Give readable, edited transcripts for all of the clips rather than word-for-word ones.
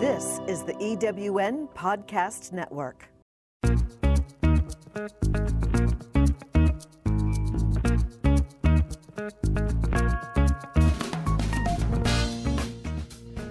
This is the EWN Podcast Network.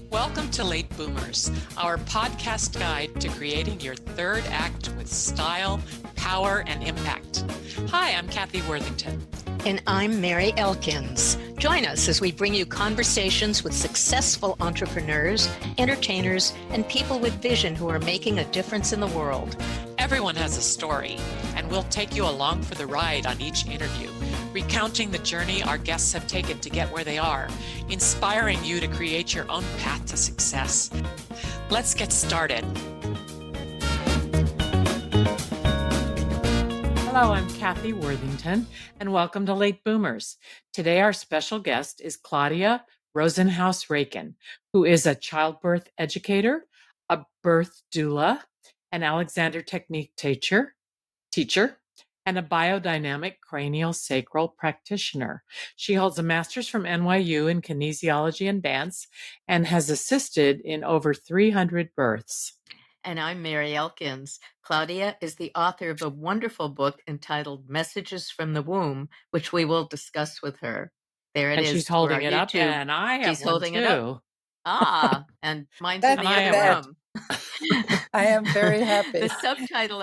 Welcome to Late Boomers, our podcast guide to creating your third act with style, power, and impact. Hi, I'm Kathy Worthington. And I'm Mary Elkins. Join us as we bring you conversations with successful entrepreneurs, entertainers, and people with vision who are making a difference in the world. Everyone has a story, and we'll take you along for the ride on each interview, recounting the journey our guests have taken to get where they are, inspiring you to create your own path to success. Let's get started. Hello, I'm Kathy Worthington, and welcome to Late Boomers. Today, our special guest is Claudia Rosenhouse Raiken, who is a childbirth educator, a birth doula, an Alexander Technique teacher, and a biodynamic cranial sacral practitioner. She holds a master's from NYU in kinesiology and dance and has assisted in over 300 births. And I'm Mary Elkins. Claudia is the author of a wonderful book entitled Messages from the Womb, which we will discuss with her. There it is. She's holding it up, and I have She's one holding too. it up. And mine's in the other room. I am very happy. The subtitle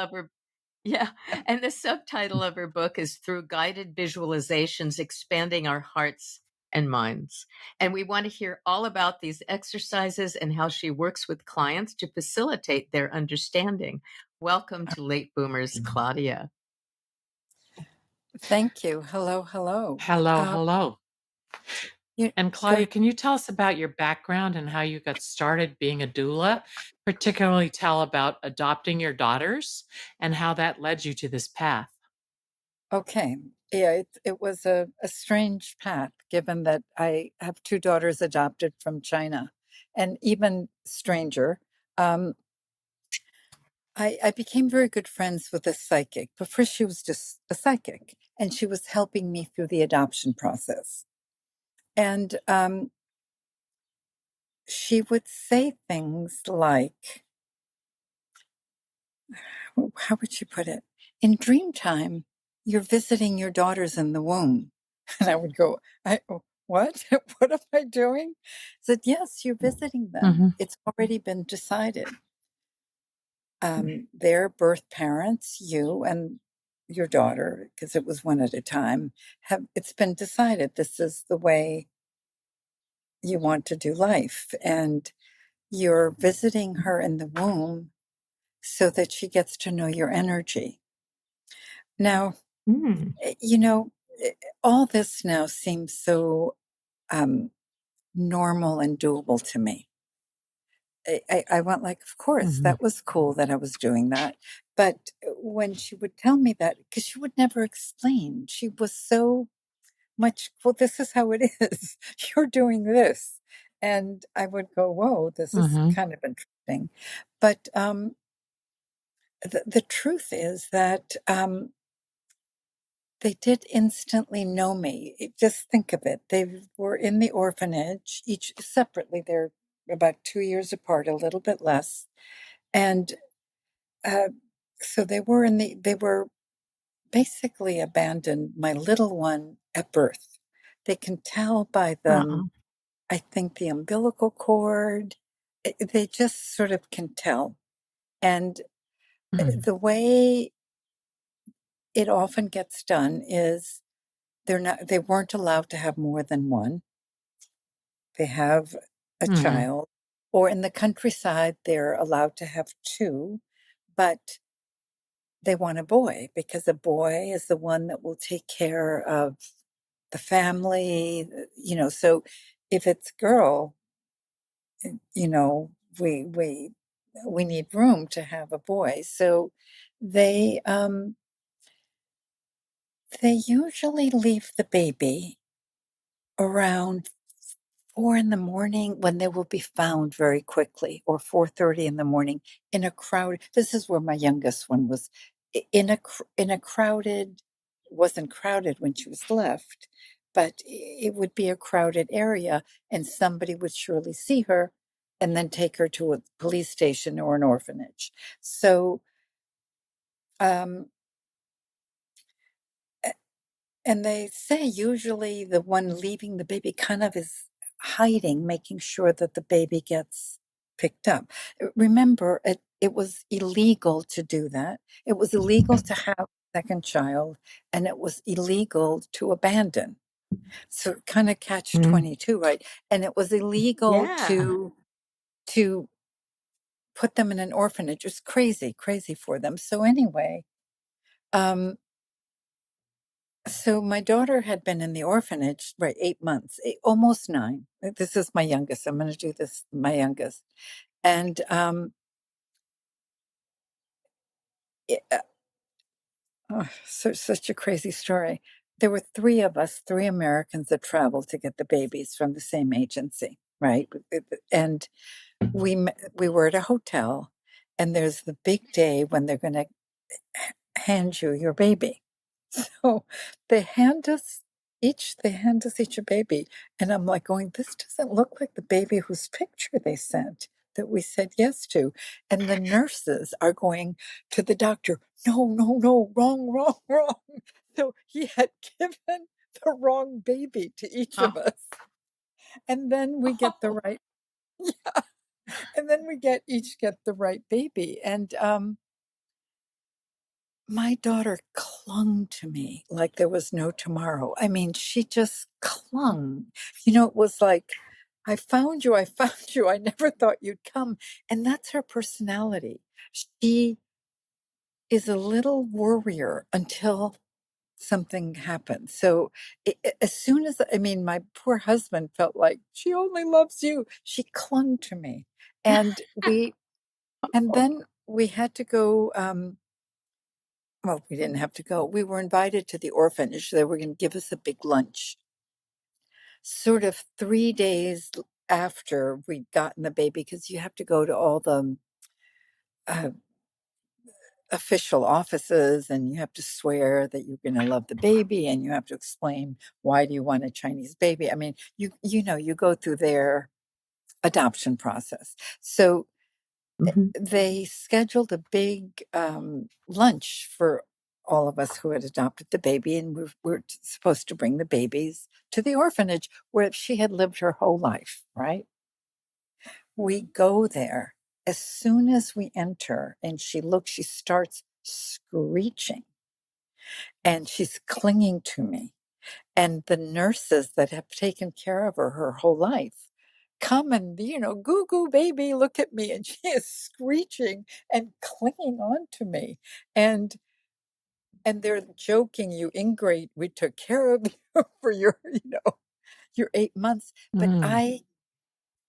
of her book is Through Guided Visualizations, Expanding Our Hearts and Minds. And we want to hear all about these exercises and how she works with clients to facilitate their understanding. Welcome to Late Boomers, Claudia. Thank you. Hello. Hello. And Claudia, can you tell us about your background and how you got started being a doula, particularly tell about adopting your daughters and how that led you to this path? Okay. Yeah, it was a strange path, given that I have two daughters adopted from China. And even stranger, I became very good friends with a psychic. But first, she was just a psychic, and she was helping me through the adoption process. And she would say things like, how would she put it? In dream time, you're visiting your daughters in the womb. And I would go, what? What am I doing? I said, yes, you're visiting them. Mm-hmm. It's already been decided. Their birth parents, you and your daughter, because it was one at a time, it's been decided this is the way you want to do life. And you're visiting her in the womb so that she gets to know your energy. Now, you know, all this now seems so normal and doable to me. I went like, of course, that was cool that I was doing that. But when she would tell me that, because she would never explain, she was so much, well, this is how it is. You're doing this. And I would go, whoa, this is kind of interesting. But the truth is that they did instantly know me. Just think of it. They were in the orphanage, each separately. They're about 2 years apart, a little bit less. And so they were basically abandoned, my little one, at birth. They can tell by I think the umbilical cord. They just sort of can tell. And the way it often gets done is they weren't allowed to have more than one. They have a child, or in the countryside, they're allowed to have two, but they want a boy because a boy is the one that will take care of the family, so if it's girl, we need room to have a boy. So they usually leave the baby around 4 a.m. when they will be found very quickly, or 4:30 in the morning in a crowd. This is where my youngest one was in a crowded, wasn't crowded when she was left, but it would be a crowded area, and somebody would surely see her and then take her to a police station or an orphanage. So, um, and they say usually the one leaving the baby kind of is hiding, making sure that the baby gets picked up. Remember, it was illegal to do that. It was illegal to have a second child, and it was illegal to abandon. So kind of catch Mm. 22, right? And it was illegal Yeah. to put them in an orphanage. It was crazy for them. So anyway, um, so my daughter had been in the orphanage, right, 8 months, almost 9. This is my youngest. I'm going to do this, my youngest. And it, such a crazy story. There were 3 of us, 3 Americans that traveled to get the babies from the same agency, right? And we were at a hotel, and there's the big day when they're going to hand you your baby. So they hand us each a baby. And I'm like going, this doesn't look like the baby whose picture they sent that we said yes to. And the nurses are going to the doctor, no, wrong. So he had given the wrong baby to each of Oh. us. And then we get the Oh. right, yeah. And then we each get the right baby. And my daughter clung to me like there was no tomorrow. I mean, she just clung. It was like, I found you, I found you. I never thought you'd come. And that's her personality. She is a little worrier until something happens. So as soon as, I mean, my poor husband felt like she only loves you. She clung to me. And then we had to go, well, we didn't have to go. We were invited to the orphanage. They were going to give us a big lunch. Sort of 3 days after we'd gotten the baby, because you have to go to all the uh, official offices and you have to swear that you're going to love the baby and you have to explain why do you want a Chinese baby. I mean, you go through their adoption process. So Mhm. they scheduled a big lunch for all of us who had adopted the baby, and we're supposed to bring the babies to the orphanage where she had lived her whole life, right? We go there. As soon as we enter and she starts screeching and she's clinging to me. And the nurses that have taken care of her whole life come and, goo goo baby, look at me. And she is screeching and clinging on to me. And they're joking, you ingrate, we took care of you for your 8 months. But Mm.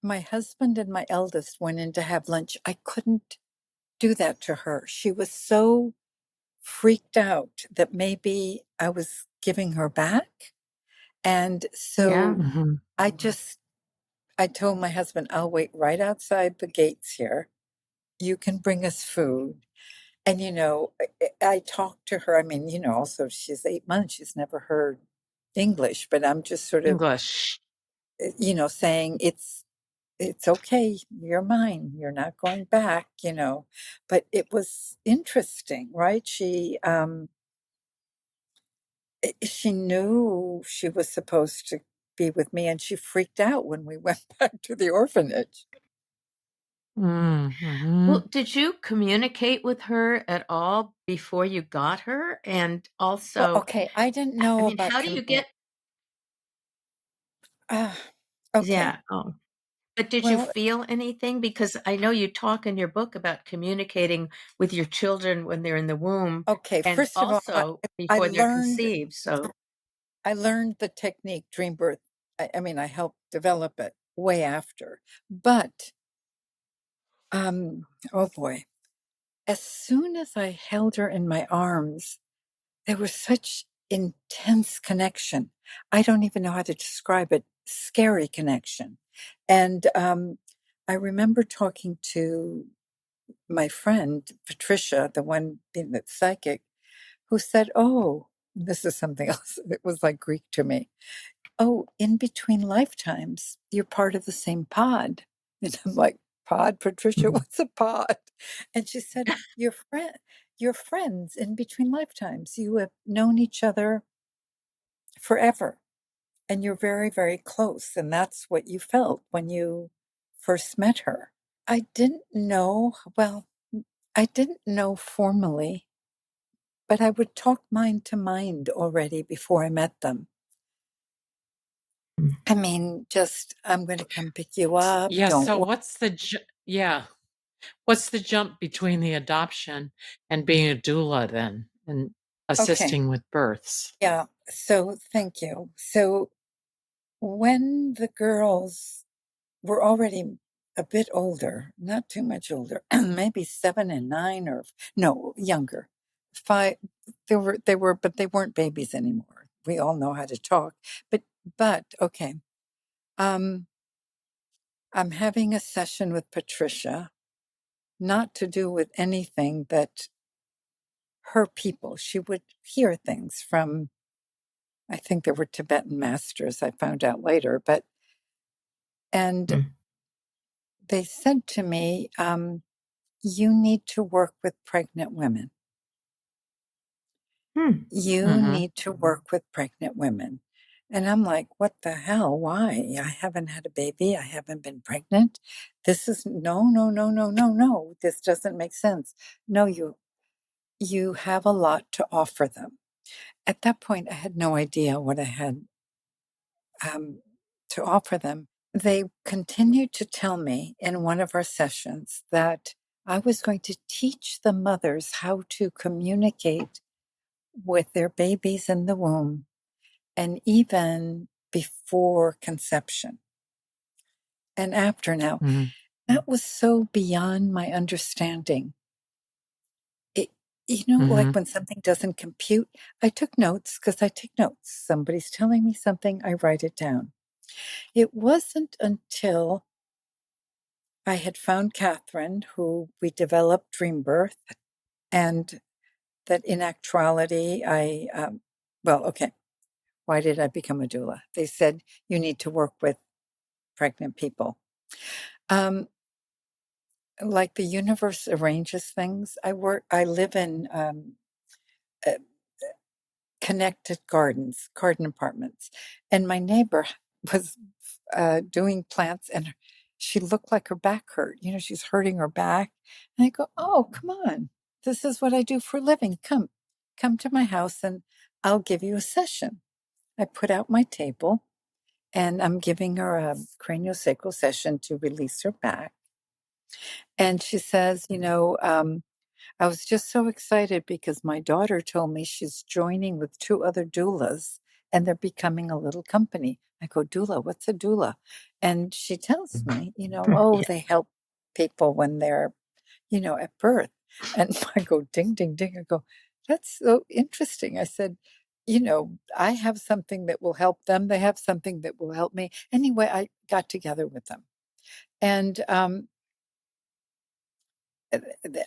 my husband and my eldest went in to have lunch. I couldn't do that to her. She was so freaked out that maybe I was giving her back. And Yeah. so Mhm. I told my husband, I'll wait right outside the gates here. You can bring us food. And, I talked to her. I mean, also she's 8 months. She's never heard English, but I'm just sort of, English. saying it's okay. You're mine. You're not going back. But it was interesting, right? She knew she was supposed to be with me, and she freaked out when we went back to the orphanage. Mhm. Well, did you communicate with her at all before you got her? And Well, also, okay, I didn't I know mean, about how do you get, uh, okay. yeah. Oh, but did you Well, feel anything? Because I know you talk in your book about communicating with your children when they're in the womb okay. and First of all, also I before they're learned conceived. So, I learned the technique dream birth. I mean, I helped develop it way after. But oh boy, as soon as I held her in my arms, there was such intense connection. I don't even know how to describe it. Scary connection. And I remember talking to my friend Patricia, the one being the psychic, who said, "Oh, this is something else." It was like Greek to me. Oh, in between lifetimes, you're part of the same pod. And I'm like, pod, Patricia, Mhm. what's a pod? And she said, you're friends in between lifetimes. You have known each other forever and you're very, very close. And that's what you felt when you first met her. I didn't know, well, I didn't know formally, but I would talk mind to mind already before I met them. I mean, just, I'm going to come pick you up. Yeah. Don't So worry. what's the jump between the adoption and being a doula then and Okay. assisting with births? Yeah. So thank you. So when the girls were already a bit older, not too much older, maybe 7 and 9 or no, younger. 5, but they weren't babies anymore. We all know how to talk. But okay. Um, I'm having a session with Patricia, not to do with anything but her people. She would hear things from, I think there were Tibetan masters, I found out later, and Mm. they said to me, you need to work with pregnant women. You Mm-hmm. need to work with pregnant women. And I'm like, what the hell? Why? I haven't had a baby. I haven't been pregnant. This is no, no, no, no, no, no. This doesn't make sense. No, you have a lot to offer them. At that point, I had no idea what I had to offer them. They continued to tell me in one of our sessions that I was going to teach the mothers how to communicate with their babies in the womb and even before conception and after now. Mm-hmm. That was so beyond my understanding. It, you know, like Mm-hmm. when something doesn't compute, I took notes because I take notes. Somebody's telling me something, I write it down. It wasn't until I had found Catherine, who we developed Dream Birth, and that in actuality, well, okay, why did I become a doula? They said, you need to work with pregnant people. Um, like the universe arranges things. I live in uh, connected garden apartments, and my neighbor was doing plants, and she looked like her back hurt. You know, she's hurting her back, and I go, "Oh, come on, this is what I do for a living. Come to my house, and I'll give you a session." I put out my table, and I'm giving her a craniosacral session to release her back. And she says, I was just so excited because my daughter told me she's joining with 2 other doulas and they're becoming a little company. I go, doula, what's a doula? And she tells me, oh, Yeah. they help people when they're, at birth. And I go, ding, ding, ding. I go, that's so interesting. I said, I have something that will help them. They have something that will help me. Anyway, I got together with them. And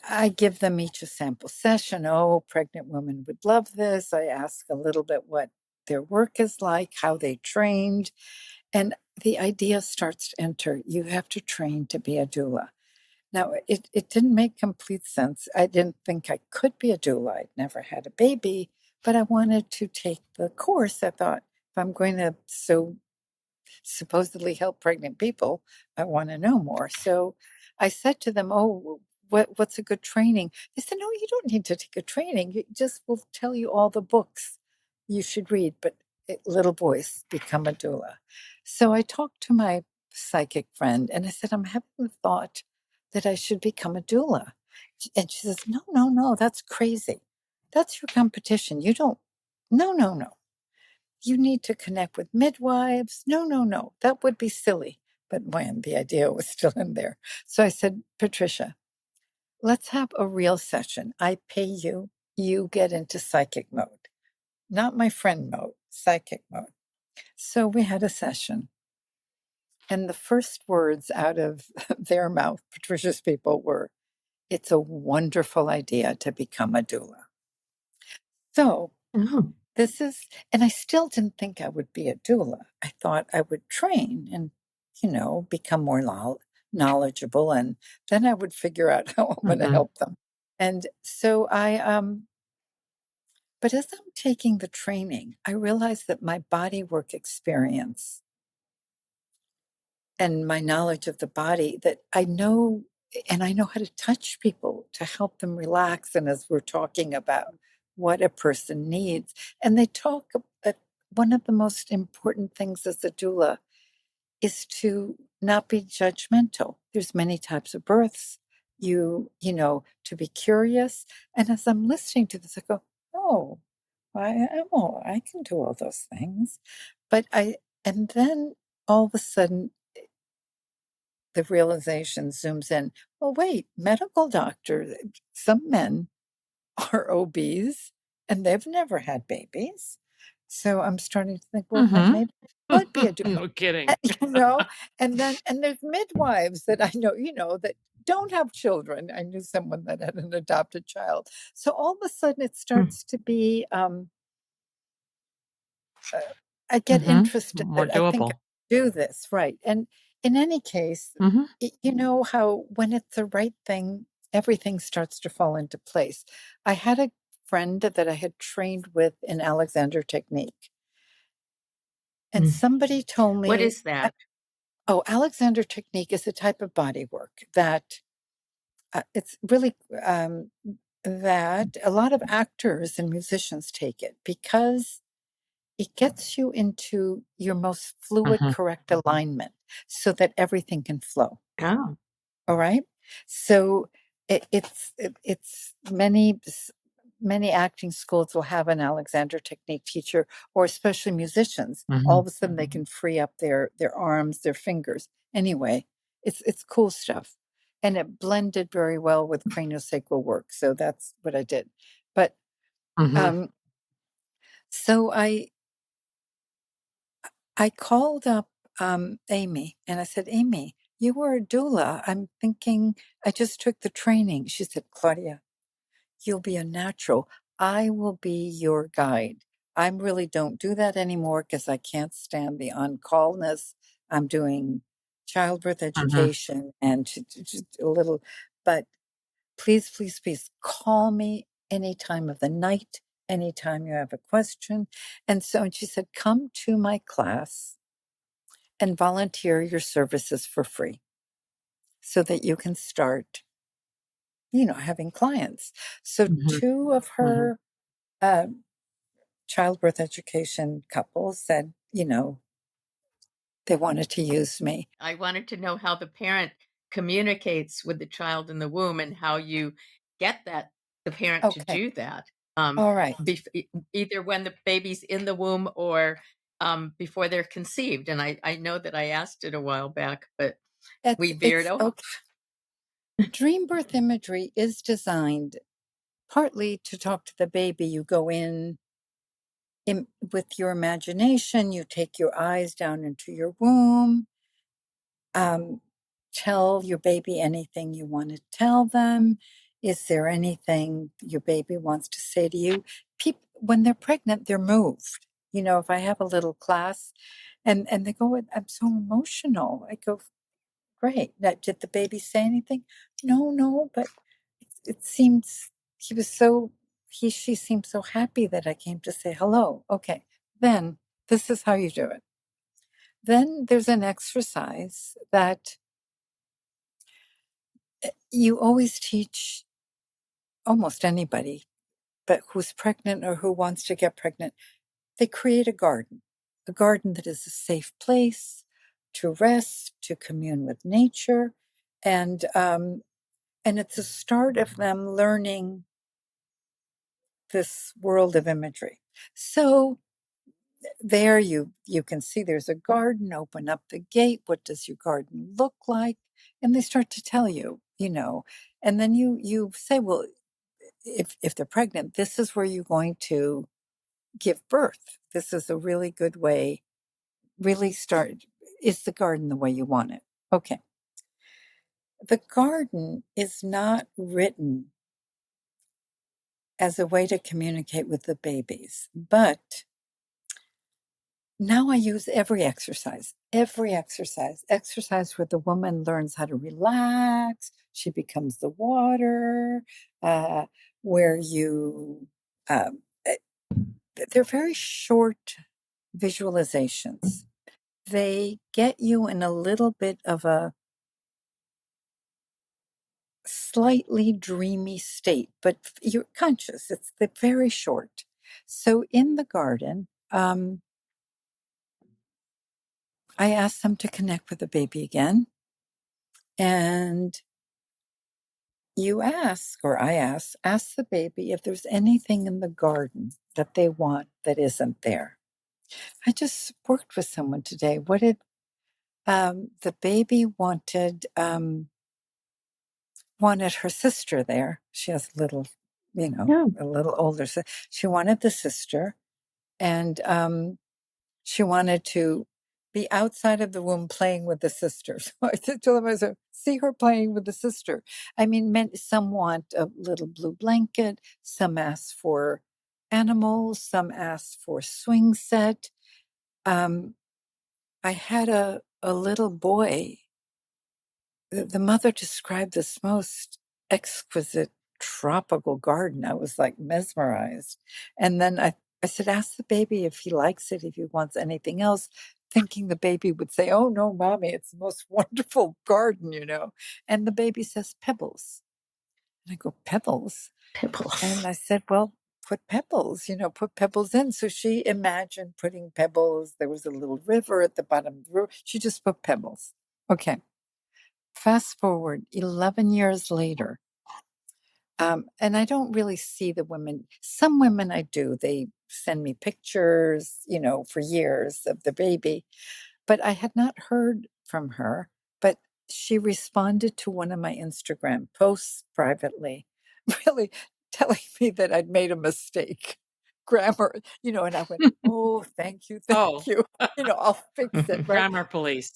I give them each a sample session. Oh, pregnant women would love this. I ask a little bit what their work is like, how they trained, and the idea starts to enter. You have to train to be a doula. Now, it didn't make complete sense. I didn't think I could be a doula. I'd never had a baby, but I wanted to take the course. I thought, if I'm going to supposedly help pregnant people, I want to know more. So I said to them, "Oh, what's a good training?" They said, "No, you don't need to take a training. It just will tell you all the books you should read." But little boys become a doula. So I talked to my psychic friend and I said, "I'm having the thought that I should become a doula." And she says, "No, no, no, that's crazy. That's your competition. You don't. No, no, no. You need to connect with midwives. No, no, no, that would be silly." But when the idea was still in there. So I said, Patricia, let's have a real session. I pay you. You get into psychic mode, not my friend mode, psychic mode. So we had a session. And the first words out of their mouth, Patricia's people, were, "It's a wonderful idea to become a doula." So Oh. and I still didn't think I would be a doula. I thought I would train and, become more knowledgeable, and then I would figure out how I'm going to help them. And so but as I'm taking the training, I realized that my body work experience and my knowledge of the body, that I know, and I know how to touch people to help them relax. And as we're talking about what a person needs, and they talk that one of the most important things as a doula is to not be judgmental. There's many types of births. You know, to be curious. And as I'm listening to this, I go, oh, I can do all those things. And then all of a sudden, the realization zooms in. Well, wait, medical doctor, some men are obese and they've never had babies. So I'm starting to think, well, maybe I could be a doula. No kidding. You know, and there's midwives that I know, that don't have children. I knew someone that had an adopted child. So all of a sudden it starts to be, I get interested More that I think I doable. do this, right. And in any case, you know how when it's the right thing, everything starts to fall into place. I had a friend that I had trained with in Alexander Technique, and somebody told me, What is that? Oh, Alexander Technique is a type of body work that it's really that a lot of actors and musicians take it because it gets you into your most fluid, correct alignment so that everything can flow. Oh. All right. So it's many acting schools will have an Alexander Technique teacher, or especially musicians. All of a sudden they can free up their arms, their fingers. Anyway, it's cool stuff. And it blended very well with craniosacral work. So that's what I did. But so I called up Amy and I said, Amy, you were a doula. I'm thinking I just took the training. She said, Claudia, you'll be a natural. I will be your guide. I really don't do that anymore because I can't stand the on-callness. I'm doing childbirth education and just a little, but please, please, please call me any time of the night, anytime you have a question. And so she said, come to my class and volunteer your services for free so that you can start, having clients. So two of her uh, childbirth education couples said, they wanted to use me. I wanted to know how the parent communicates with the child in the womb and how you get the parent to Okay. do that. All right. Either when the baby's in the womb or before they're conceived. And I know that I asked it a while back, but we veered off. Okay. Dream birth imagery is designed partly to talk to the baby. You go in with your imagination, you take your eyes down into your womb, tell your baby anything you want to tell them. Is there anything your baby wants to say to you? People, when they're pregnant, they're moved. If I have a little class and they go, I'm so emotional. I go, great. Now, did the baby say anything? No, but it seems she seemed so happy that I came to say hello. Okay, then this is how you do it. Then there's an exercise that you always teach almost anybody, but who's pregnant or who wants to get pregnant. They create a garden that is a safe place to rest, to commune with nature, and it's a start of them learning this world of imagery. So there you can see there's a garden. Open up the gate. What does your garden look like? And they start to tell you, and then you say, well, if they're pregnant, this is where you're going to give birth. This is a really good way. Really start. Is the garden the way you want it? Okay. The garden is not written as a way to communicate with the babies, but now I use every exercise where the woman learns how to relax. She becomes the water, where you, um, eh, they're very short visualizations. They get you in a little bit of a slightly dreamy state, but you're conscious. They're very short. So in the garden, I asked them to connect with the baby again. And ask the baby if there's anything in the garden that they want that isn't there. I just worked with someone today. What did the baby wanted her sister there. She has a little, a little older. So she wanted the sister, and she wanted to be outside of the womb playing with the sister. So I said to them, I said, see her playing with the sister. I mean, some want a little blue blanket, some ask for animals, some ask for swing set. I had a little boy. The mother described this most exquisite tropical garden. I was like mesmerized. And then I said, ask the baby if he likes it, if he wants anything else, thinking the baby would say, oh, no, mommy, it's the most wonderful garden, And the baby says, pebbles. And I go, pebbles? Pebbles. And I said, well, put pebbles in. So she imagined putting pebbles. There was a little river at the bottom of the river. She just put pebbles. Okay. Fast forward 11 years later, and I don't really see the women. Some women I do. They send me pictures, for years of the baby, but I had not heard from her. But she responded to one of my Instagram posts privately, really telling me that I'd made a mistake. Grammar, and I went, oh, thank you, Oh, I'll fix it, right? grammar police.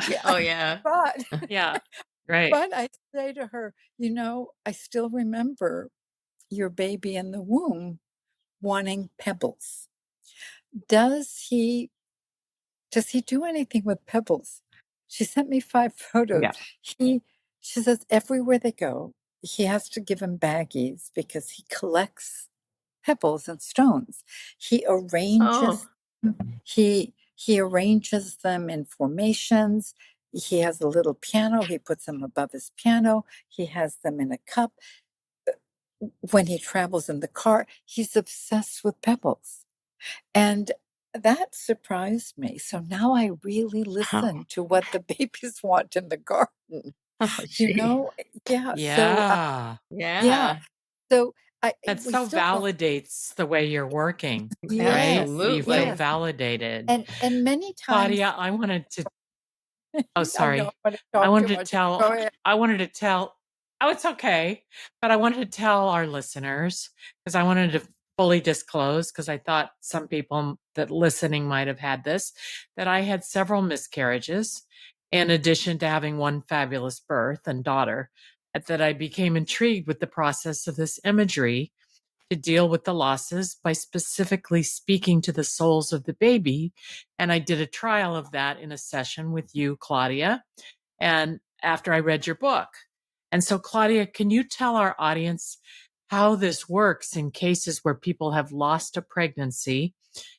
Yeah. Oh, yeah. But Yeah, right. But I say to her, I still remember your baby in the womb wanting pebbles. Does he do anything with pebbles? She sent me 5 photos. Yeah. She says everywhere they go, he has to give him baggies because he collects pebbles and stones. He arranges he arranges them in formations. He has a little piano. He puts them above his piano. He has them in a cup. When he travels in the car, he's obsessed with pebbles. And that surprised me. So now I really listen to what the babies want in the garden. Oh, You gee. know? Yeah. So, Yeah. yeah. Yeah. So That we so still don't. validates the way you're working, right? Yes. You feel Absolutely. Yes. validated. And many times, Claudia, I wanted to oh, I know I'm sorry. going to I talk too wanted to much. tell Go ahead. I wanted to tell oh, it's okay. But I wanted to tell our listeners because I wanted to fully disclose because I thought some people that listening might have had this, that I had several miscarriages in addition to having one fabulous birth and daughter, that I became intrigued with the process of this imagery to deal with the losses by specifically speaking to the souls of the baby. And I did a trial of that in a session with you, Claudia, and after I read your book. And so, Claudia, can you tell our audience how this works in cases where people have lost a pregnancy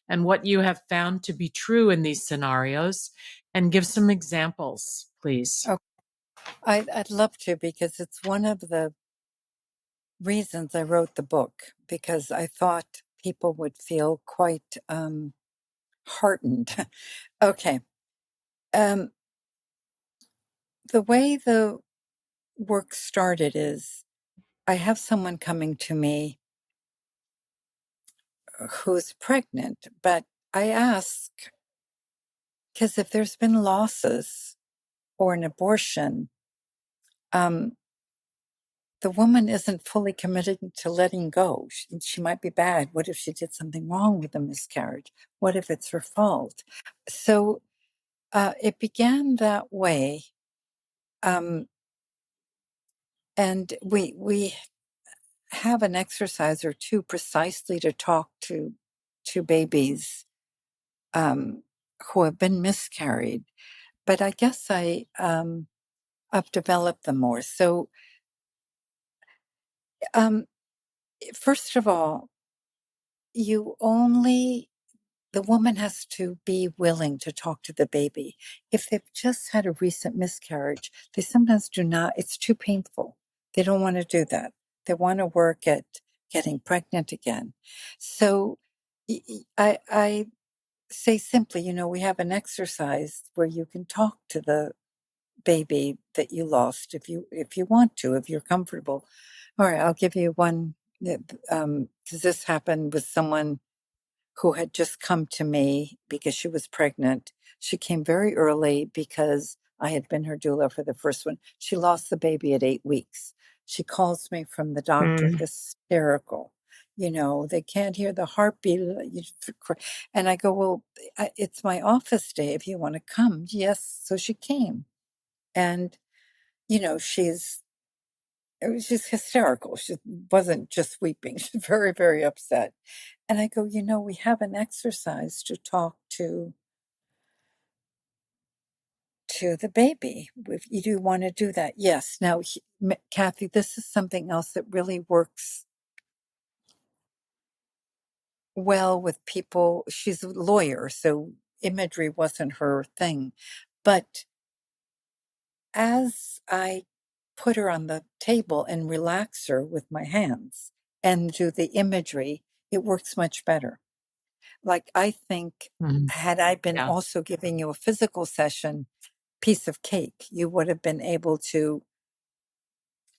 and what you have found to be true in these scenarios, and give some examples, please? Oh, I'd love to, because it's one of the reasons I wrote the book, because I thought people would feel quite heartened. Okay. The way the work started is I have someone coming to me who's pregnant, but I ask, because if there's been losses or an abortion, the woman isn't fully committed to letting go. She might be bad. What if she did something wrong with the miscarriage? What if it's her fault? So it began that way. And we have an exercise or two precisely to talk to babies who have been miscarried, but I guess I've developed them more. So, first of all, you only the woman has to be willing to talk to the baby. If they've just had a recent miscarriage, they sometimes do not, it's too painful. They don't want to do that. They want to work at getting pregnant again. So I say simply, we have an exercise where you can talk to the baby that you lost if you want to, if you're comfortable. All right, I'll give you one, because this happened with someone who had just come to me because she was pregnant. She came very early because I had been her doula for the first one. She lost the baby at 8 weeks. She calls me from the doctor, Mm. hysterical. They can't hear the heartbeat. And I go, well, it's my office day if you want to come. Yes. So she came. And, she's it was just hysterical. She wasn't just weeping. She's very, very upset. And I go, we have an exercise to talk to the baby. If you do want to do that, yes. Now, Kathy, this is something else that really works well with people. She's a lawyer, so imagery wasn't her thing. But as I put her on the table and relax her with my hands and do the imagery, it works much better. Like, I think, Mhm. had I been Yeah. also giving you a physical session, piece of cake, you would have been able to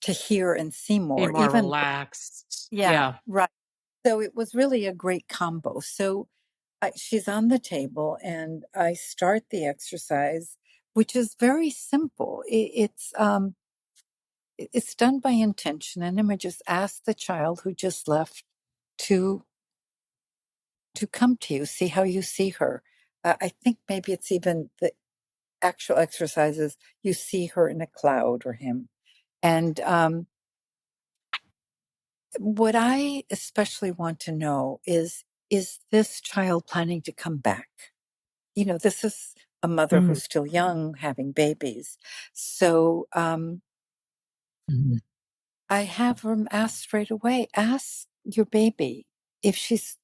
hear and see Be more. more Even, relaxed. yeah, Yeah. right. So it was really a great combo. So she's on the table, and I start the exercise, which is very simple. It's done by intention, and I just ask the child who just left to come to you, see how you see her. I think maybe it's even the actual exercises. You see her in a cloud or him, and what I especially want to know is this child planning to come back? This is a mother Mhm. who's still young, having babies. So Mhm. I have them ask straight away, ask your baby if she's,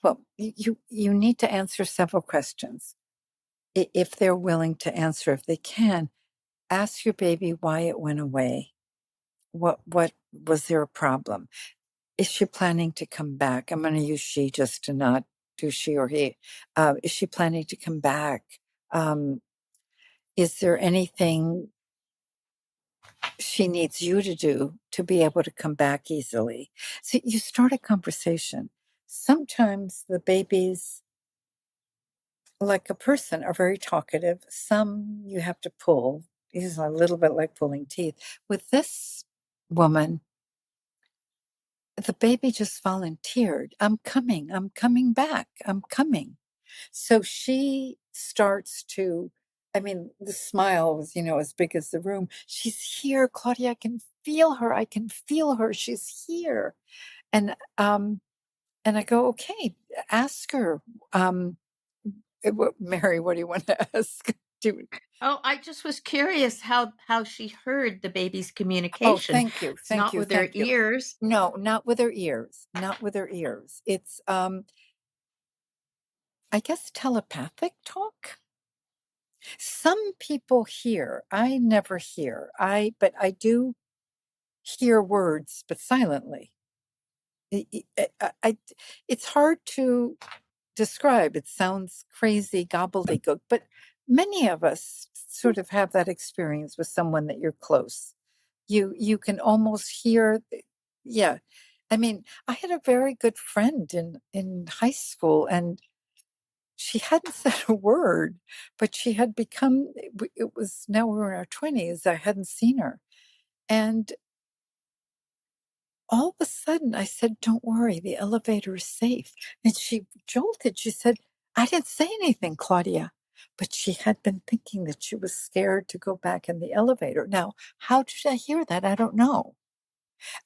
well, you need to answer several questions. If they're willing to answer, if they can, ask your baby why it went away. What was there a problem? Is she planning to come back? I'm going to use she just to not do she or he. Is she planning to come back? Um, is there anything she needs you to do to be able to come back easily? So you start a conversation. Sometimes the babies, like a person, are very talkative. Some you have to pull. This is a little bit like pulling teeth. With this woman, the baby just volunteered. I'm coming back. I'm coming. So she starts to, I mean, the smile was, as big as the room. She's here, Claudia. I can feel her. I can feel her. She's here. And I go, okay, ask her. Mary, what do you want to ask? Oh, I just was curious how she heard the baby's Oh, communication. thank you, It's thank not you, with her thank you. ears. No, not with her ears. Not with her ears. It's I guess telepathic talk. Some people hear. I never hear. But I do hear words, but silently. It's hard to describe. It sounds crazy, gobbledygook, but many of us sort of have that experience with someone that you're close. You can almost hear. Yeah. I mean, I had a very good friend in high school, and she hadn't said a word, but she had become, it was, now we were in our 20s. I hadn't seen her. And all of a sudden I said, don't worry, the elevator is safe. And she jolted. She said, I didn't say anything, Claudia. But she had been thinking that she was scared to go back in the elevator. Now, how did I hear that? I don't know.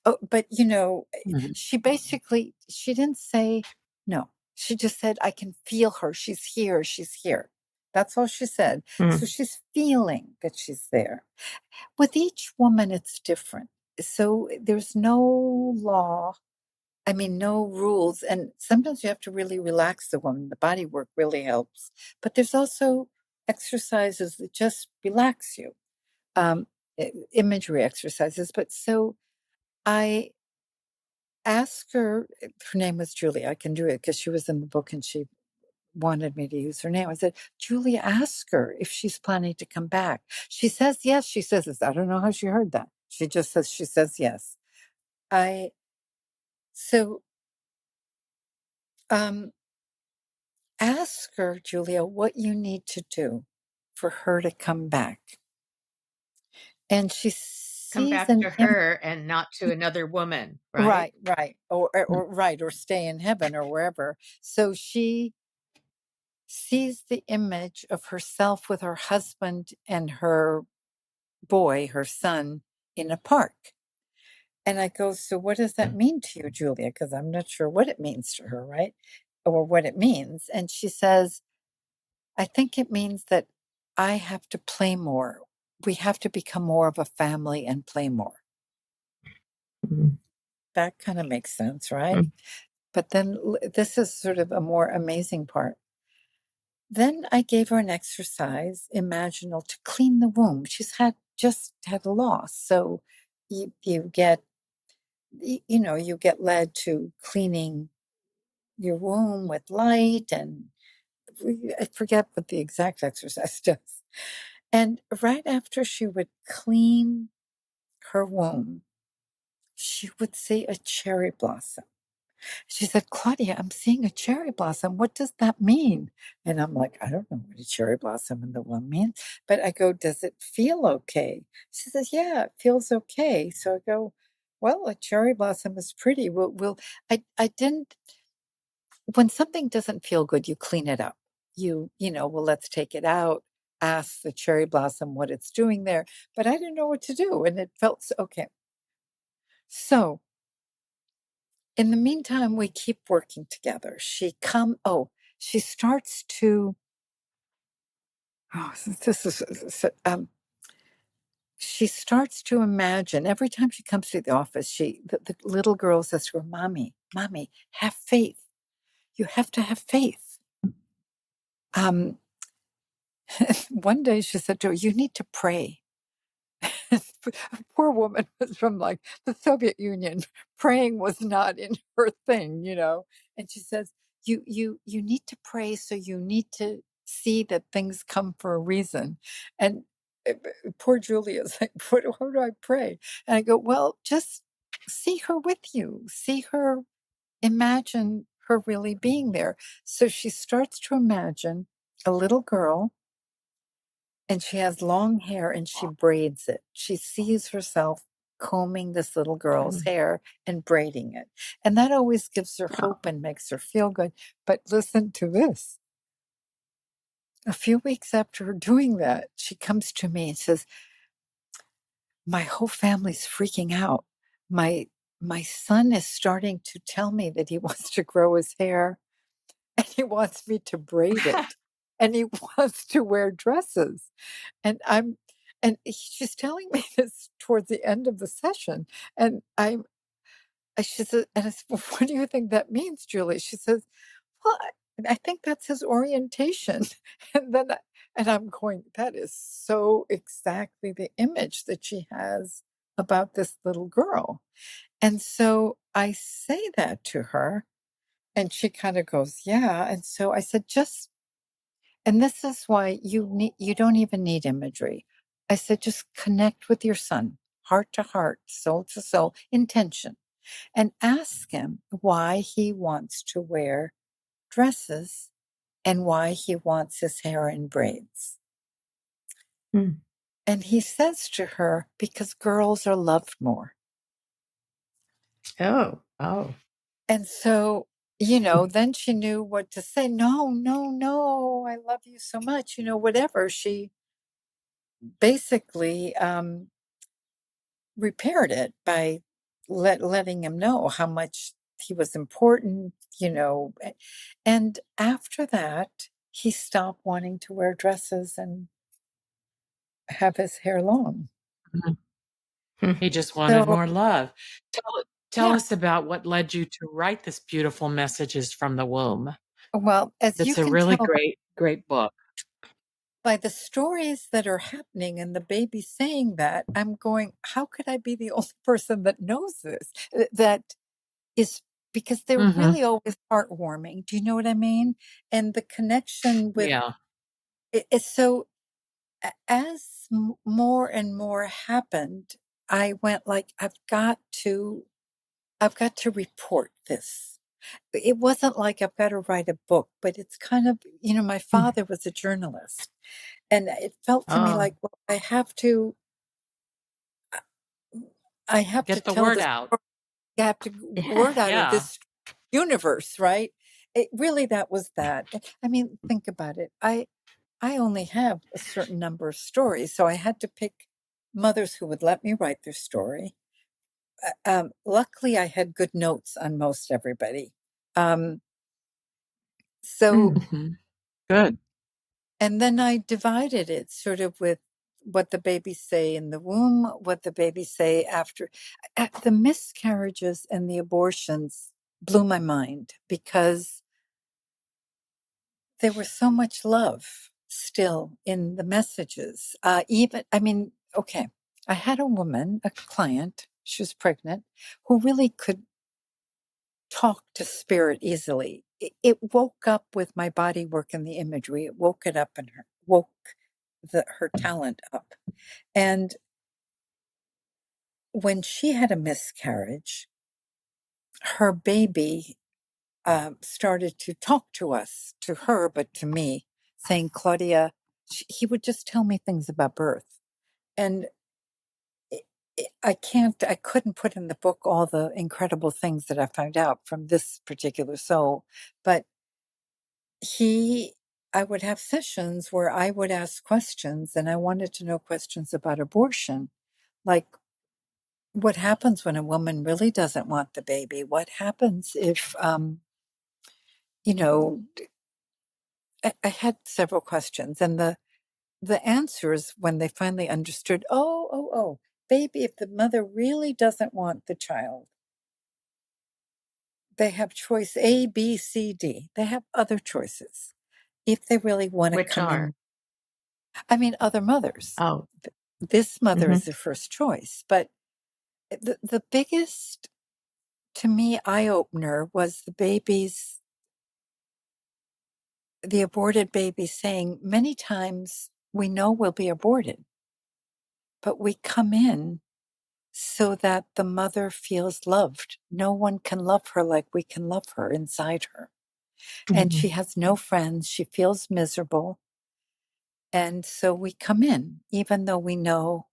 Oh, but Mhm. she basically, she didn't say no. She just said, I can feel her. She's here. She's here. That's all she said. So she's feeling that she's there. With each woman, it's different. So there's no law. I mean, no rules. And sometimes you have to really relax the woman. The body work really helps. But there's also exercises that just relax you, imagery exercises. But so I asked her, her name was Julia. I can do it because she was in the book and she wanted me to use her name. I said, Julia, ask her if she's planning to come back. She says yes. She says this. I don't know how she heard that. She just says, she says yes. So ask her, Julia, what you need to do for her to come back. And she Come sees back to her and not to another woman, right? right, or right, or stay in heaven or wherever. So she sees the image of herself with her husband and her boy, her son, in a park. And I go, so what does that mean to you, Julia? Because I'm not sure what it means to her, right? Or what it means. And she says, I think it means that I have to play more. We have to become more of a family and play more. That kind of makes sense, right? But then this is sort of a more amazing part. Then I gave her an exercise, imaginal, to clean the womb. She's just had a loss. So you get, you get led to cleaning your womb with light, and I forget what the exact exercise does. And right after she would clean her womb, she would see a cherry blossom. She said, Claudia, I'm seeing a cherry blossom. What does that mean? And I'm like, I don't know what a cherry blossom in the womb means. But I go, does it feel okay? She says, yeah, it feels okay. So I go, well, a cherry blossom is pretty. I didn't, when something doesn't feel good, you clean it up. Well, let's take it out, ask the cherry blossom what it's doing there. But I didn't know what to do. And it felt okay. So in the meantime, we keep working together. She starts to, this is, she starts to imagine every time she comes to the office, the little girl says to her, Mommy, have faith. You have to have faith. One day she said to her, you need to pray. Poor woman was from like the Soviet Union. Praying was not in her thing, And she says, you need to pray, so you need to see that things come for a reason. And poor Julia is like, how do I pray? And I go, well, just see her with you. See her, imagine her really being there. So she starts to imagine a little girl, and she has long hair and she braids it. She sees herself combing this little girl's hair and braiding it. And that always gives her hope and makes her feel good. But listen to this. A few weeks after her doing that, she comes to me and says, my whole family's freaking out. My son is starting to tell me that he wants to grow his hair and he wants me to braid it and he wants to wear dresses. And she's telling me this towards the end of the session. And she said, and I said, well, what do you think that means, Julie? She says, well, I think that's his orientation. And I'm going, that is so exactly the image that she has about this little girl. And so I say that to her and she kind of goes, yeah. And so I said, and this is why you don't even need imagery. I said, just connect with your son, heart to heart, soul to soul, intention, and ask him why he wants to wear dresses and why he wants his hair in braids. And he says to her, because girls are loved more. Oh. And so, then she knew what to say. No, I love you so much, whatever. She basically repaired it by letting him know how much He was important, and after that, he stopped wanting to wear dresses and have his hair long. Mhm. He just wanted So, more love. Tell yeah, us about what led you to write this beautiful Messages from the Womb. well, as you It's a can really tell great book. by the stories that are happening and the baby saying that, I'm going, how could I be the only person that knows this? That is because they're Mhm. really always heartwarming. Do you know what I mean? And the connection with Yeah. it's so as more and more happened, I went like, I've got to report this. It wasn't like I've got to write a book, but it's kind of, my Mm. father was a journalist. And it felt to me Oh, like, well, I have to Get the tell word this, out. I have to yeah. word out of Yeah. this universe, right? It really, that was that. I mean, think about it. I only have a certain number of stories, so I had to pick mothers who would let me write their story. Luckily, I had good notes on most everybody. Um, so, Mhm. Good. and then I divided it sort of with what the babies say in the womb, what the babies say after. The miscarriages and the abortions blew my mind because there was so much love still in the messages. I mean, okay, I had a woman, a client, she was pregnant, who really could talk to spirit easily. It woke up with my body work and the imagery. It woke it up and woke her talent up. And when she had a miscarriage, her baby started to talk to us, to her, but to me, saying, Claudia, he would just tell me things about birth. And I couldn't put in the book all the incredible things that I found out from this particular soul, but he, I would have sessions where I would ask questions and I wanted to know questions about abortion. Like, what happens when a woman really doesn't want the baby? What happens if, you know, I had several questions, and the answers when they finally understood, oh, baby, if the mother really doesn't want the child, they have choice A, B, C, D. They have other choices if they really want to Which come are? in. I mean, other mothers. Oh, This mother hmm is the first choice, but the biggest to me eye opener was the aborted baby saying many times we know we'll be aborted, but we come in so that the mother feels loved. No one can love her like we can love her inside her. And she has no friends. She feels miserable. And so we come in, even though we know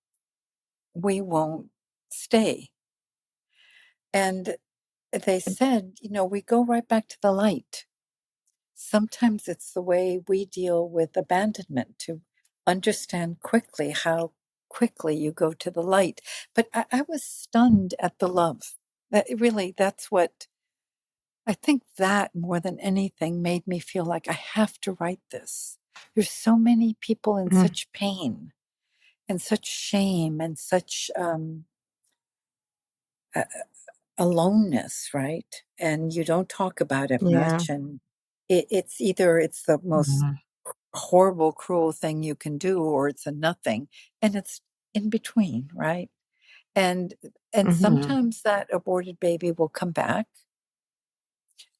we won't stay. And they said, we go right back to the light. Sometimes it's the way we deal with abandonment to understand quickly how quickly you go to the light. But I was stunned at the love. Really, that's what I think that more than anything made me feel like I have to write this. There's so many people in such pain and such shame and such uh, aloneness, right? And you don't talk about it yeah. much. And it's either it's the most Mhm. horrible, cruel thing you can do, or it's a nothing, and it's in between, right? And and Mhm. sometimes that aborted baby will come back.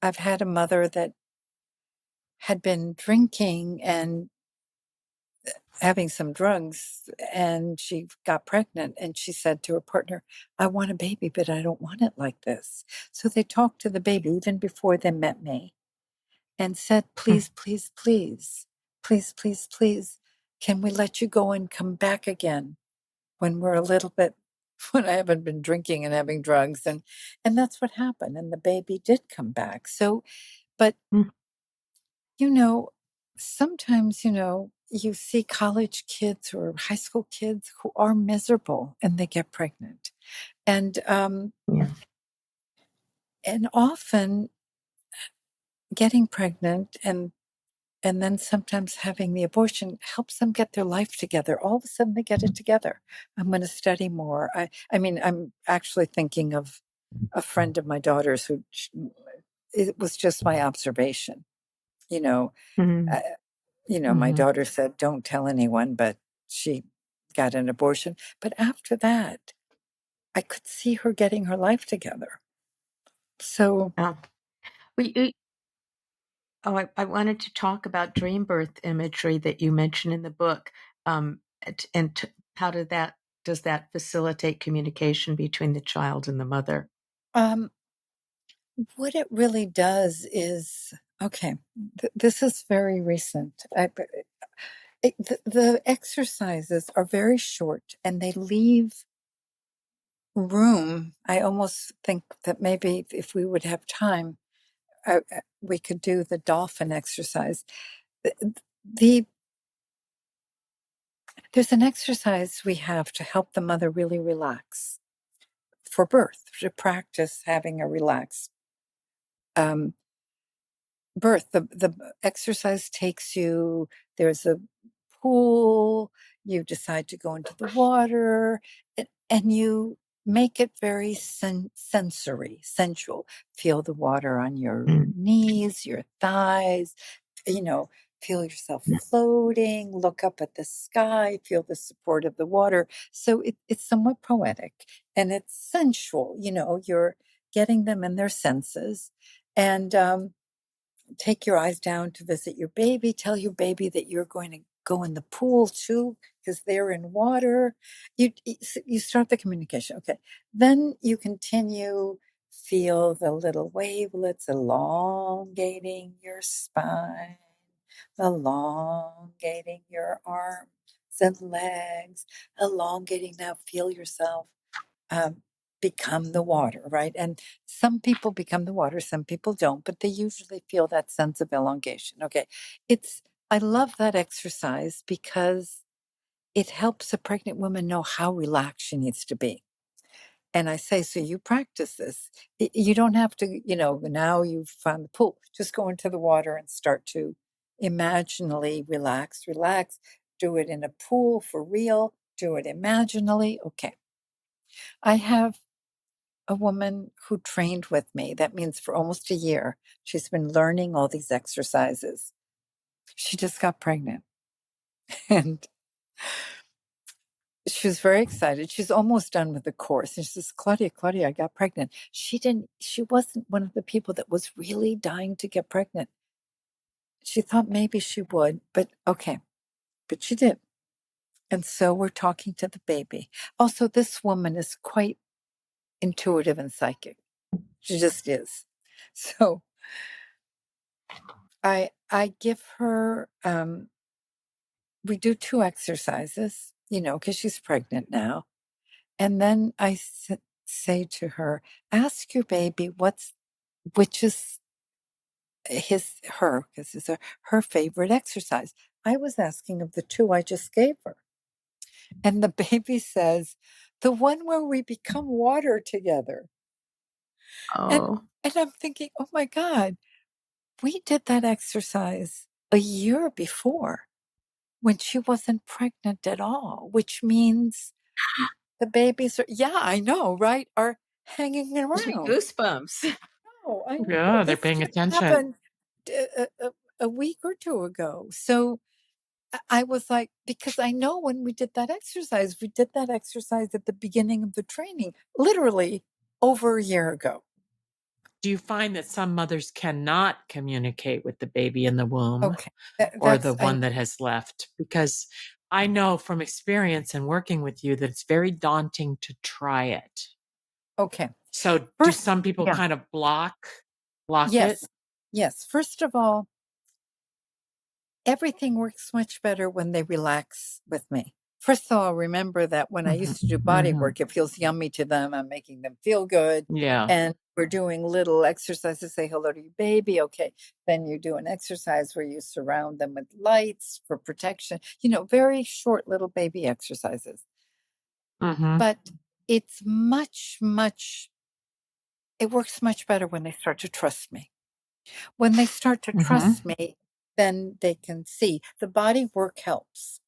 I've had a mother that had been drinking and having some drugs, and she got pregnant, and she said to her partner, I want a baby, but I don't want it like this. So they talked to the baby even before they met me and said, please, please, please, please, please, please, can we let you go and come back again when we're a little bit, when I haven't been drinking and having drugs? And that's what happened. And the baby did come back. So, but, you know, sometimes, you see college kids or high school kids who are miserable and they get pregnant. And, Yeah. And often getting pregnant and then sometimes having the abortion helps them get their life together. All of a sudden they get it together. I'm going to study more. I mean, I'm actually thinking of a friend of my daughter's who, it was just my observation, you know, Mm-hmm. uh, my Mhm. daughter said, don't tell anyone, but she got an abortion. But after that, I could see her getting her life together. So, Oh. I wanted to talk about dream birth imagery that you mentioned in the book. How does that facilitate communication between the child and the mother? um, what it really does is, okay, this is very recent. The exercises are very short and they leave room. I almost think that maybe if we would have time, we could do the dolphin exercise. The, the There's an exercise we have to help the mother really relax for birth, to practice having a relaxed um, birth. The exercise takes you, there's a pool, you decide to go into the water, and you make it very sensory, sensual. Feel the water on your Mm. knees, your thighs, you know, feel yourself floating, look up at the sky, feel the support of the water. So it's somewhat poetic and it's sensual, you're getting them in their senses. And take your eyes down to visit your baby. Tell your baby that you're going to go in the pool too, because they're in water. You start the communication. Okay. Then you continue, feel the little wavelets elongating your spine, elongating your arms and legs, elongating. Now feel yourself um, become the water, right? And some people become the water, some people don't, but they usually feel that sense of elongation. Okay. I love that exercise because it helps a pregnant woman know how relaxed she needs to be. And I say, so you practice this. You don't have to, now you've found the pool, just go into the water and start to imaginally relax. Do it in a pool for real. Do it imaginally. Okay. I have a woman who trained with me. That means for almost a year, she's been learning all these exercises. She just got pregnant and she was very excited. She's almost done with the course. And she says, Claudia, I got pregnant. She wasn't one of the people that was really dying to get pregnant. She thought maybe she would, but okay, but she did. And so we're talking to the baby. Also, this woman is quite intuitive and psychic. She just is. So I give her we do 2 exercises, because she's pregnant now. And then I say to her, ask your baby which is because it's her favorite exercise. I was asking of the 2 I just gave her. And the baby says, the one where we become water together. And, Oh, and I'm thinking, oh my God, we did that exercise a year before when she wasn't pregnant at all, which means the babies are, yeah, I know, right? Are hanging gives me around. goosebumps. Oh, I know. Yeah, they're This paying just attention. happened a week or 2 ago. So I was like, because I know when we did that exercise at the beginning of the training, literally over a year ago. Do you find that some mothers cannot communicate with the baby in the womb Okay. or the I one that has left? Because I know from experience and working with you that it's very daunting to try it. okay. So do First, some people yeah. kind of block it? Yes. Yes. First of all, everything works much better when they relax with me. First of all, remember that when I Mhm, used to do body mhm. work, it feels yummy to them. I'm making them feel good. Yeah. And we're doing little exercises, say hello to your baby. Okay. Then you do an exercise where you surround them with lights for protection, very short little baby exercises. Mhm. But it's much, much it works much better when they start to trust me. When they start to Mm-hmm. trust me, then they can see the body work helps.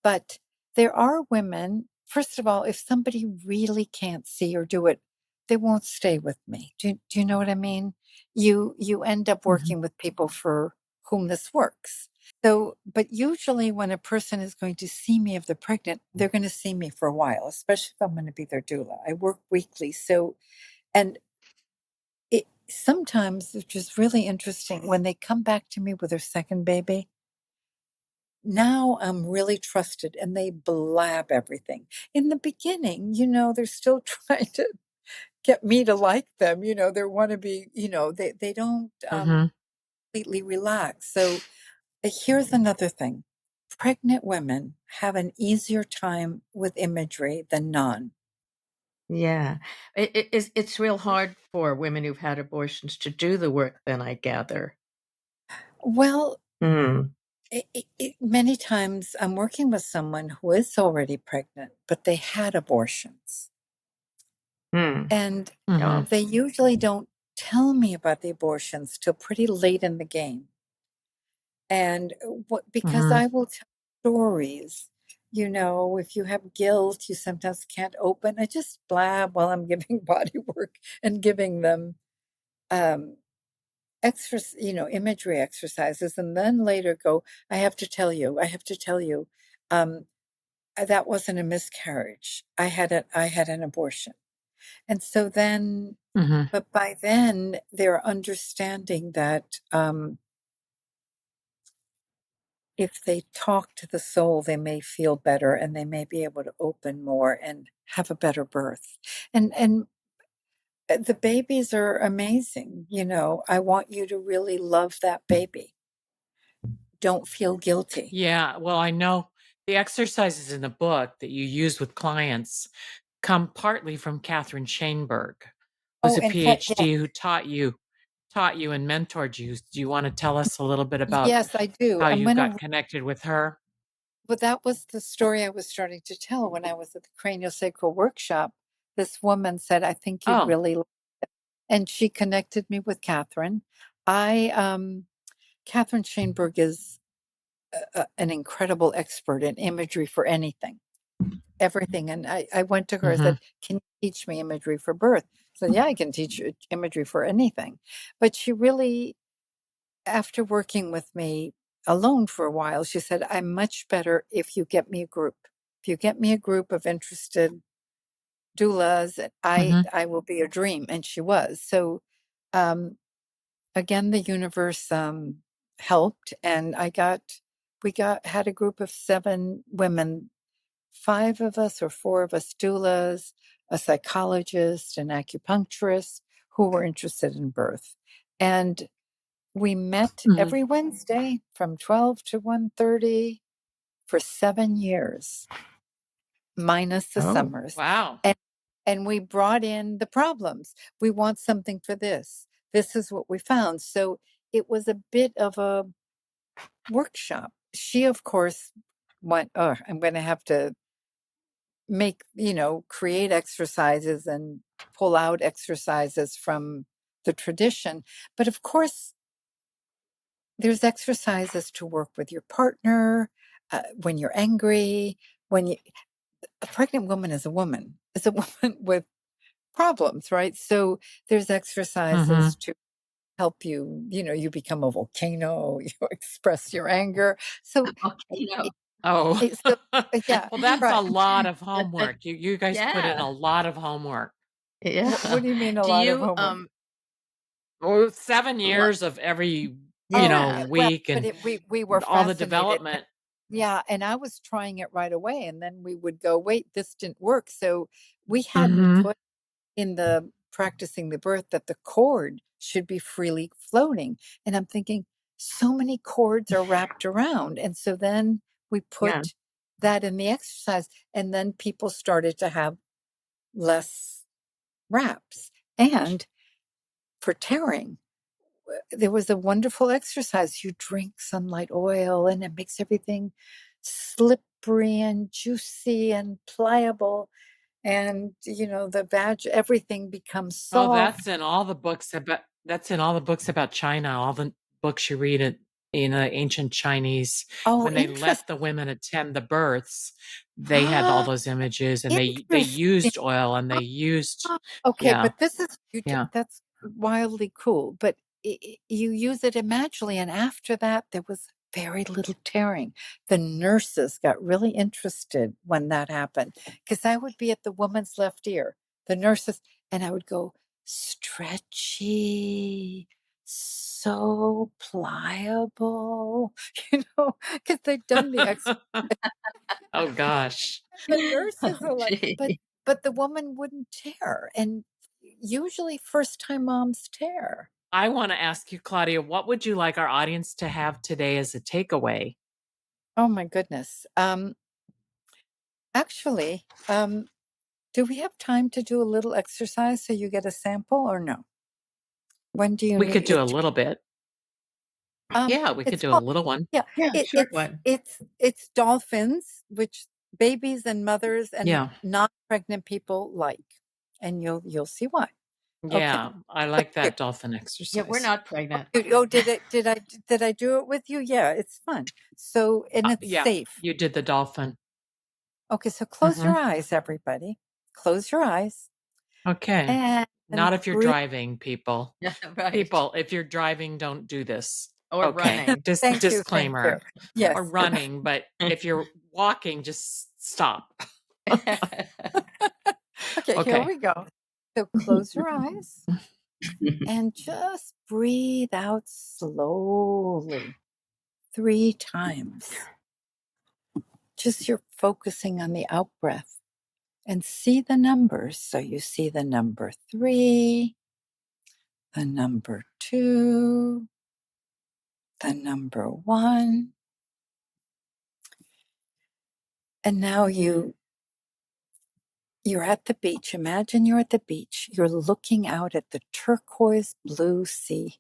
But there are women, first of all, if somebody really can't see or do it, they won't stay with me. Do you know what I mean? You end up Mm-hmm. working with people for whom this works. So, but usually when a person is going to see me if they're pregnant, they're going to see me for a while, especially if I'm going to be their doula. I work weekly. So, and it sometimes, which is really interesting, when they come back to me with their second baby, now I'm really trusted and they blab everything. In the beginning, they're still trying to get me to like them. They want to be, they don't Mm-hmm. completely relax. So here's another thing. Pregnant women have an easier time with imagery than non. Yeah. It's real hard for women who've had abortions to do the work, then I gather. Well, Mm. many times I'm working with someone who is already pregnant, but they had abortions. Mm. And Mm-hmm. Oh, they usually don't tell me about the abortions till pretty late in the game. And because Mm-hmm. I will tell stories, if you have guilt, you sometimes can't open. I just blab while I'm giving body work and giving them um, imagery exercises, and then later go, I have to tell you, um, that wasn't a miscarriage. I had an abortion. And so then, Mm-hmm. but by then they're understanding that if they talk to the soul, they may feel better and they may be able to open more and have a better birth. And the babies are amazing. I want you to really love that baby. Don't feel guilty. Yeah, well, I know the exercises in the book that you use with clients come partly from Catherine Shainberg, who's Oh, a in fact, yeah, PhD who taught you and mentored you. Do you want to tell us a little bit about yes, I do. how I'm you gonna. got connected with her? But that was the story I was starting to tell when I was at the craniosacral workshop. This woman said, "I think you'd Oh, really," and she connected me with Catherine. I Catherine Shainberg is an incredible expert in imagery for anything, everything. And I went to her and mm-hmm. said, "Can you teach me imagery for birth?" She said, "Yeah, I can teach you imagery for anything." But she really, after working with me alone for a while, she said, "I'm much better if you get me a group. If you get me a group of interested doulas, Mm-hmm. I will be a dream." And she was. So um, again, the universe helped, and had a group of 7 women, 5 of us or 4 of us doulas, a psychologist, an acupuncturist who were interested in birth. And we met Mm-hmm. every Wednesday from 12 to 1:30 for 7 years, minus the oh, summers. Wow. And we brought in the problems. We want something for this. This is what we found. So it was a bit of a workshop. She, of course, went, "Oh, I'm going to have to create exercises and pull out exercises from the tradition." But of course, there's exercises to work with your partner when you're angry, when a pregnant woman is a woman, is a woman with problems, right? So there's Mm-hmm. exercises to help you, you become a volcano, you express your anger. So, okay. No. it, Oh, so yeah, well, that's a right. lot of That, homework. You guys put in yeah. a lot of homework. Yeah. What do you mean a Do lot of you, homework? Well, 7 lo- years of every, Oh, yeah. well, week but and we were all the fascinated. development. Yeah, and I was trying it right away, and then we would go, "Wait, this didn't work." So we hadn't Mm-hmm. put in the practicing the birth that the cord should be freely floating. And I'm thinking, so many cords are wrapped around. And so then we Yeah. put that in the exercise, and then people started to have less wraps. And for tearing, there was a wonderful exercise. You drink sunlight oil, and it makes everything slippery and juicy and pliable. And, the everything becomes Oh, soft. that's in all the books about China, all the books you read in ancient Chinese. Oh, When they let interesting. the women attend the births, they had all Ah, those images, and they interesting. used oil, and they used, Okay, yeah, but this is yeah. that's wildly cool. But you use it imaginally, and after that, there was very little tearing. The nurses got really interested when that happened because I would be at the woman's left ear, the nurses, and I would go stretchy, so pliable, because they'd done the Oh gosh. the nurses are like, but Gee. but the woman wouldn't tear, and usually first time moms tear. I want to ask you, Claudia, what would you like our audience to have today as a takeaway? Oh my goodness. Actually, do we have time to do a little exercise so you get a sample or no? When do you We could need do a it? little bit. Yeah, we could It's do a called, little one. yeah, Yeah, it, short it's one. it's it's dolphins, which babies and mothers and Yeah. non-pregnant people like, and you'll see why. Okay. Yeah. I So like here. that dolphin Yeah, we're exercise. not pregnant. Oh, did I do it with you? Yeah, it's fun. So, and it's Yeah, safe. you did the dolphin. Okay, so close Hmm. your eyes, everybody. Close your eyes Okay. and Not if you're breathe. driving, people. Yeah, right. People, if you're driving, don't do this. Or Okay. running. Thank you, thank you. Disclaimer. Or Yes. running, but if you're walking, just stop. Okay, here Okay. we go. So close your eyes and just breathe out slowly 3 times. Just you're focusing on the out breath and see the numbers. So you see the number 3, the number 2, the number 1. And now you're at the beach. Imagine you're at the beach. You're looking out at the turquoise blue sea.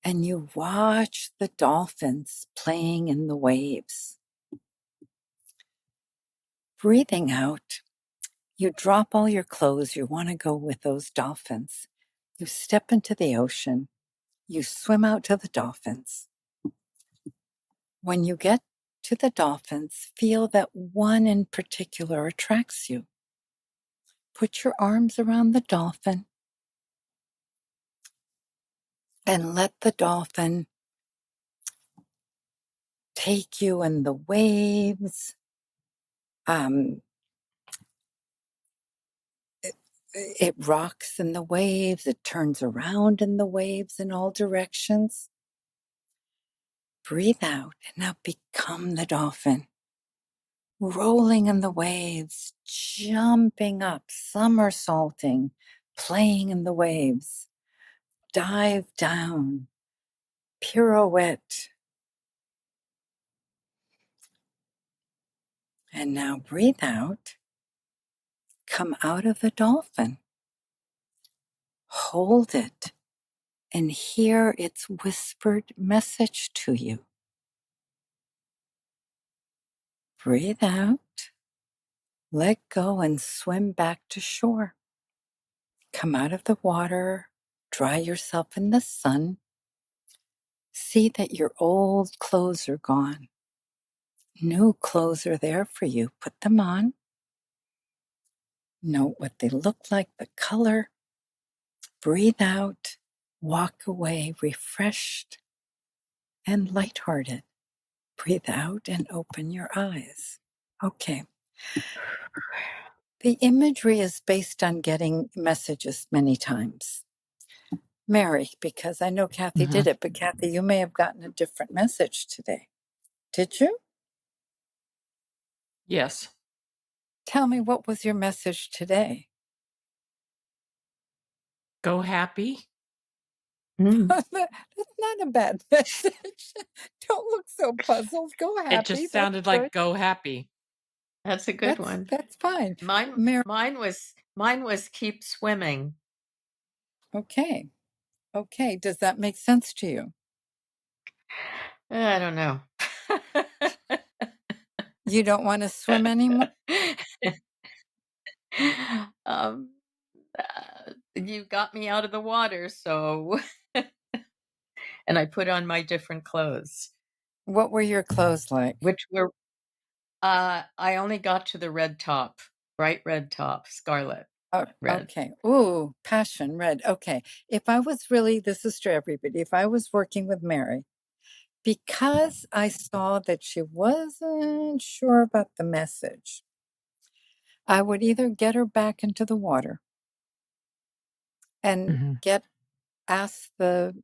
And you watch the dolphins playing in the waves. Breathing out, you drop all your clothes. You want to go with those dolphins. You step into the ocean. You swim out to the dolphins. When you get to the dolphins, feel that one in particular attracts you. Put your arms around the dolphin and let the dolphin take you in the waves. Um, it rocks in the waves, it turns around in the waves in all directions. Breathe out and now become the dolphin, rolling in the waves, jumping up, somersaulting, playing in the waves. Dive down, pirouette. And now breathe out, come out of the dolphin, hold it, and hear its whispered message to you. Breathe out, let go, and swim back to shore. Come out of the water, dry yourself in the sun. See that your old clothes are gone. New clothes are there for you. Put them on. Note what they look like, the color. Breathe out, walk away refreshed and lighthearted. Breathe out and open your eyes. Okay. The imagery is based on getting messages many times. Mary, because I know Kathy Mhm. did it, but Kathy, you may have gotten a different message today. Did you? Yes. Tell me, what was your message today? Go happy. Mm, That's not a bad message. Don't look so puzzled. Go It happy. just That's sounded good. like go happy. that's a good That's one. that's fine. Mine Mary, mine was keep swimming. okay. Okay. Does that make sense to you? I don't know. You don't want to swim anymore? um, you got me out of the water, so and I put on my different clothes, What were your clothes like? which were I only got to the red top, bright red top, scarlet Oh, red. okay. Ooh, passion red. Okay. If I was really, this is to everybody, if I was working with Mary, because I saw that she wasn't sure about the message, I would either get her back into the water and Mhm. ask the,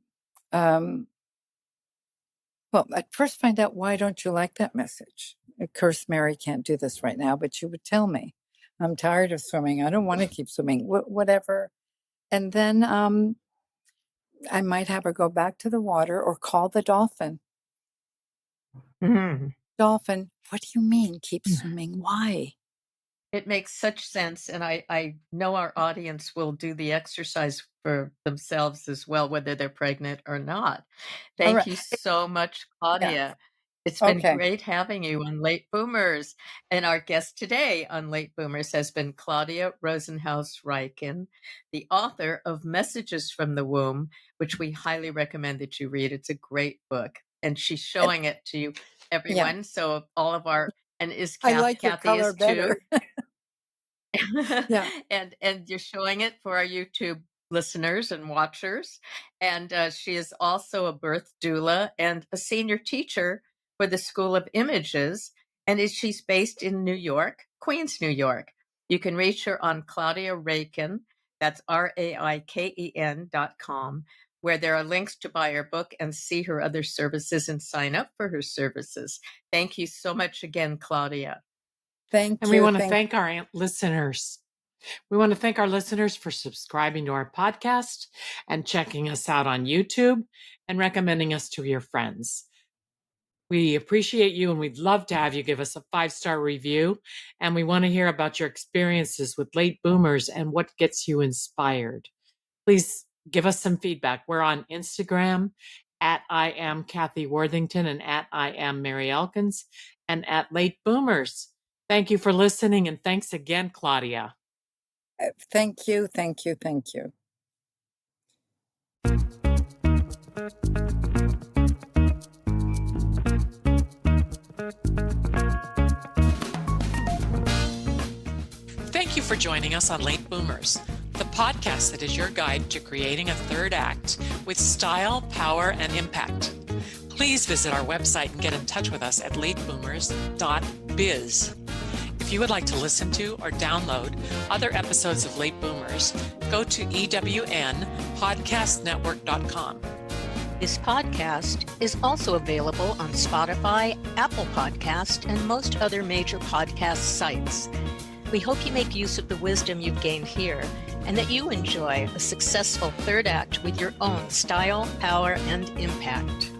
well, at first find out, why don't you like that message? Of course, Mary can't do this right now, but she would tell me, I'm tired of swimming. I don't want to keep swimming, whatever. And then I might have her go back to the water or call the dolphin. Mhm. Dolphin, what do you mean keep swimming? Why? It makes such sense, and I know our audience will do the exercise for themselves as well, whether they're pregnant or not. All Thank right. you so much, Yeah. Claudia. It's been Okay. great having you on Late Boomers. And our guest today on Late Boomers has been Claudia Rosenhouse Raiken, the author of Messages from the Womb, which we highly recommend that you read. It's a great book. And she's And, showing it to yeah. everyone. So all of our, and is I like your Kathy color is too. better. Yeah. and you're showing it for our YouTube listeners and watchers. And she is also a birth doula and a senior teacher for the School of Images. And she's based in New York, Queens, New York. You can reach her on Claudia Raiken, that's RAIKEN.com, where there are links to buy her book and see her other services and sign up for her services. Thank you so much again, Claudia. Thank And we you. want to thank our listeners. We want to thank our listeners for subscribing to our podcast and checking us out on YouTube and recommending us to your friends. We appreciate you, and we'd love to have you give us a 5-star review. And we want to hear about your experiences with late boomers and what gets you inspired. Please give us some feedback. We're on Instagram at I am Kathy Worthington and at I am Mary Elkins and at Late Boomers. Thank you for listening, and thanks again, Claudia. Thank you. Thank you. Thank you. Thank you for joining us on Late Boomers, the podcast that is your guide to creating a third act with style, power, and impact. Please visit our website and get in touch with us at lateboomers.biz. If you would like to listen to or download other episodes of Late Boomers, go to ewnpodcastnetwork.com. This podcast is also available on Spotify, Apple Podcast, and most other major podcast sites. We hope you make use of the wisdom you've gained here and that you enjoy a successful third act with your own style, power, and impact.